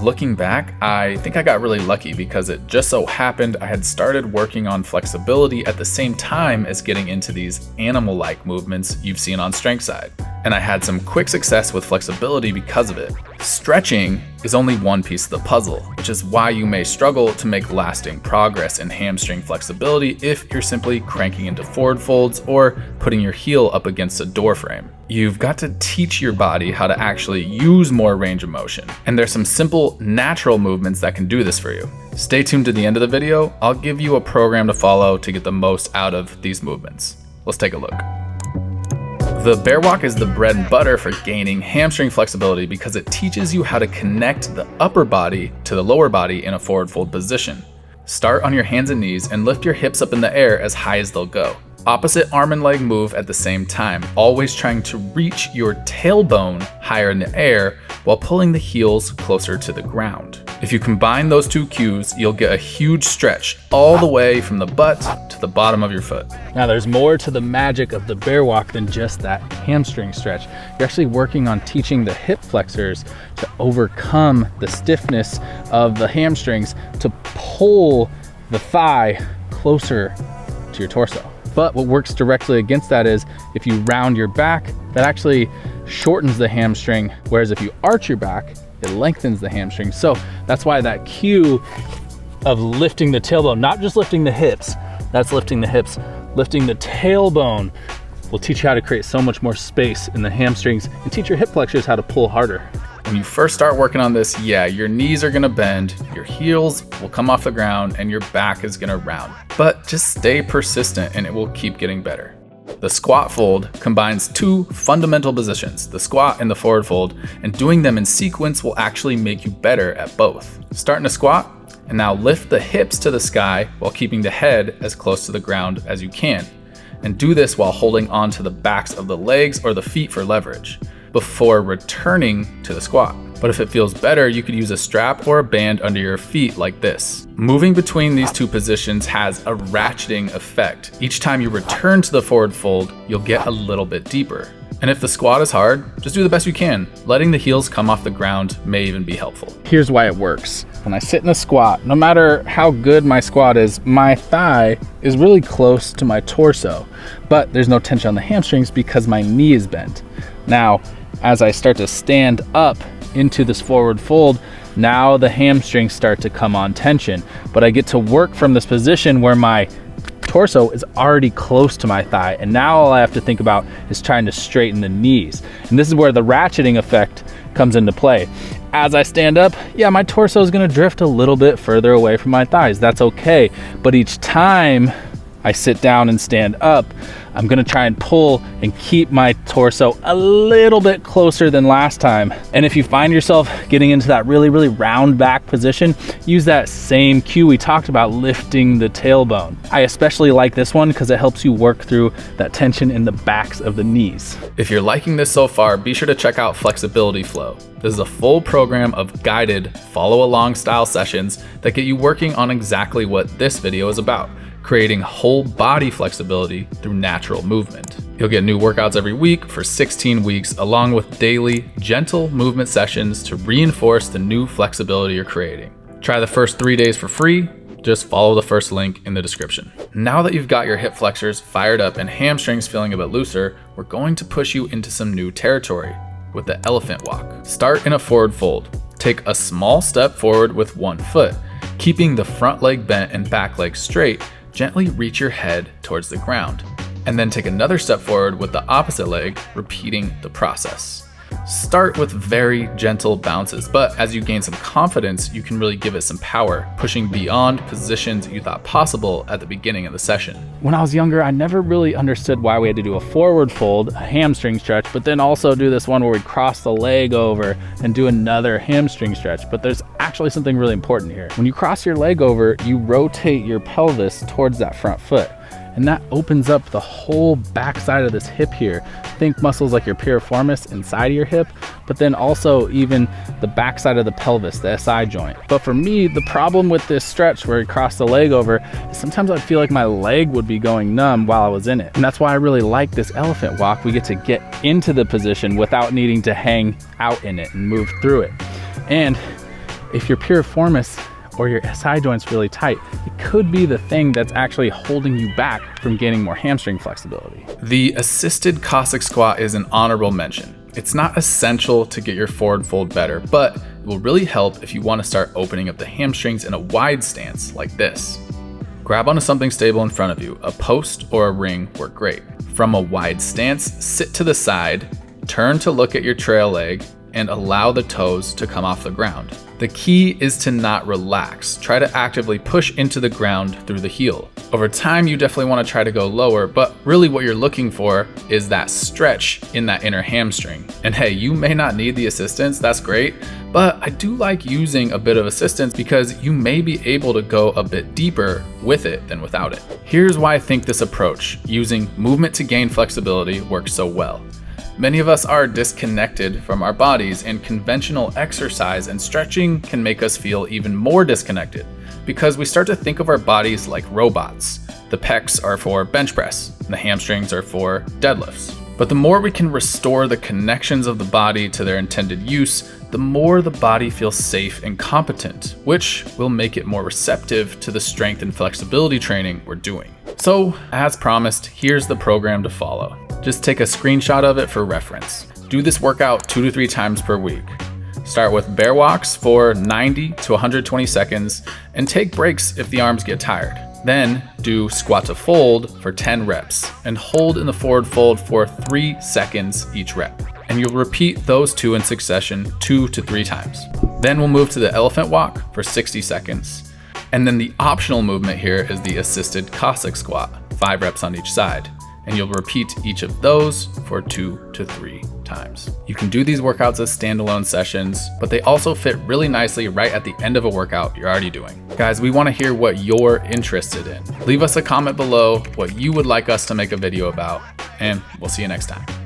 Looking back, I think I got really lucky because it just so happened I had started working on flexibility at the same time as getting into these animal-like movements you've seen on strength side. And I had some quick success with flexibility because of it. Stretching is only one piece of the puzzle, which is why you may struggle to make lasting progress in hamstring flexibility if you're simply cranking into forward folds or putting your heel up against a door frame. You've got to teach your body how to actually use more range of motion, and there's some simple, natural movements that can do this for you. Stay tuned to the end of the video. I'll give you a program to follow to get the most out of these movements. Let's take a look. The bear walk is the bread and butter for gaining hamstring flexibility because it teaches you how to connect the upper body to the lower body in a forward fold position. Start on your hands and knees and lift your hips up in the air as high as they'll go. Opposite arm and leg move at the same time, always trying to reach your tailbone higher in the air while pulling the heels closer to the ground. If you combine those two cues, you'll get a huge stretch all the way from the butt to the bottom of your foot. Now there's more to the magic of the bear walk than just that hamstring stretch. You're actually working on teaching the hip flexors to overcome the stiffness of the hamstrings to pull the thigh closer to your torso. But what works directly against that is if you round your back, that actually shortens the hamstring, whereas if you arch your back, it lengthens the hamstring. So that's why that cue of lifting the tailbone, not just lifting the hips, that's lifting the hips, lifting the tailbone will teach you how to create so much more space in the hamstrings and teach your hip flexors how to pull harder. When you first start working on this, yeah, your knees are gonna bend, your heels will come off the ground, and your back is gonna round. But just stay persistent and it will keep getting better. The squat fold combines two fundamental positions, the squat and the forward fold, and doing them in sequence will actually make you better at both. Start in a squat, and now lift the hips to the sky while keeping the head as close to the ground as you can. And do this while holding onto the backs of the legs or the feet for leverage, before returning to the squat. But if it feels better, you could use a strap or a band under your feet like this. Moving between these two positions has a ratcheting effect. Each time you return to the forward fold, you'll get a little bit deeper. And if the squat is hard, just do the best you can. Letting the heels come off the ground may even be helpful. Here's why it works. When I sit in a squat, no matter how good my squat is, my thigh is really close to my torso, but there's no tension on the hamstrings because my knee is bent. Now, as I start to stand up into this forward fold, now the hamstrings start to come on tension, but I get to work from this position where my torso is already close to my thigh, and now all I have to think about is trying to straighten the knees. And this is where the ratcheting effect comes into play. As I stand up, yeah, my torso is gonna drift a little bit further away from my thighs. That's okay, but each time I sit down and stand up, I'm gonna try and pull and keep my torso a little bit closer than last time. And if you find yourself getting into that really, really round back position, use that same cue we talked about, lifting the tailbone. I especially like this one because it helps you work through that tension in the backs of the knees. If you're liking this so far, be sure to check out Flexibility Flow. This is a full program of guided follow along style sessions that get you working on exactly what this video is about: creating whole body flexibility through natural movement. You'll get new workouts every week for 16 weeks, along with daily, gentle movement sessions to reinforce the new flexibility you're creating. Try the first 3 days for free. Just follow the first link in the description. Now that you've got your hip flexors fired up and hamstrings feeling a bit looser, we're going to push you into some new territory with the elephant walk. Start in a forward fold. Take a small step forward with one foot, keeping the front leg bent and back leg straight. Gently reach your head towards the ground, and then take another step forward with the opposite leg, repeating the process. Start with very gentle bounces, but as you gain some confidence, you can really give it some power, pushing beyond positions you thought possible at the beginning of the session. When I was younger, I never really understood why we had to do a forward fold, a hamstring stretch, but then also do this one where we cross the leg over and do another hamstring stretch. But there's actually something really important here. When you cross your leg over, you rotate your pelvis towards that front foot, and that opens up the whole back side of this hip here. Think muscles like your piriformis inside of your hip, but then also even the back side of the pelvis, the SI joint. But for me, the problem with this stretch where you cross the leg over is sometimes I'd feel like my leg would be going numb while I was in it. And that's why I really like this elephant walk. We get to get into the position without needing to hang out in it and move through it. And if your piriformis or your SI joint's really tight, it could be the thing that's actually holding you back from gaining more hamstring flexibility. The assisted Cossack squat is an honorable mention. It's not essential to get your forward fold better, but it will really help if you want to start opening up the hamstrings in a wide stance like this. Grab onto something stable in front of you. A post or a ring work great. From a wide stance, sit to the side, turn to look at your trail leg, and allow the toes to come off the ground. The key is to not relax. Try to actively push into the ground through the heel. Over time, you definitely want to try to go lower, but really what you're looking for is that stretch in that inner hamstring. And hey, you may not need the assistance, that's great, but I do like using a bit of assistance because you may be able to go a bit deeper with it than without it. Here's why I think this approach, using movement to gain flexibility, works so well. Many of us are disconnected from our bodies, and conventional exercise and stretching can make us feel even more disconnected because we start to think of our bodies like robots. The pecs are for bench press, and the hamstrings are for deadlifts. But the more we can restore the connections of the body to their intended use, the more the body feels safe and competent, which will make it more receptive to the strength and flexibility training we're doing. So, as promised, here's the program to follow. Just take a screenshot of it for reference. Do this workout 2 to 3 times per week. Start with bear walks for 90 to 120 seconds and take breaks if the arms get tired. Then do squat to fold for 10 reps and hold in the forward fold for 3 seconds each rep. And you'll repeat those 2 in succession 2 to 3 times. Then we'll move to the elephant walk for 60 seconds. And then the optional movement here is the assisted Cossack squat, 5 reps on each side. And you'll repeat each of those for 2 to 3 times. You can do these workouts as standalone sessions, but they also fit really nicely right at the end of a workout you're already doing. Guys, we want to hear what you're interested in. Leave us a comment below what you would like us to make a video about, and we'll see you next time.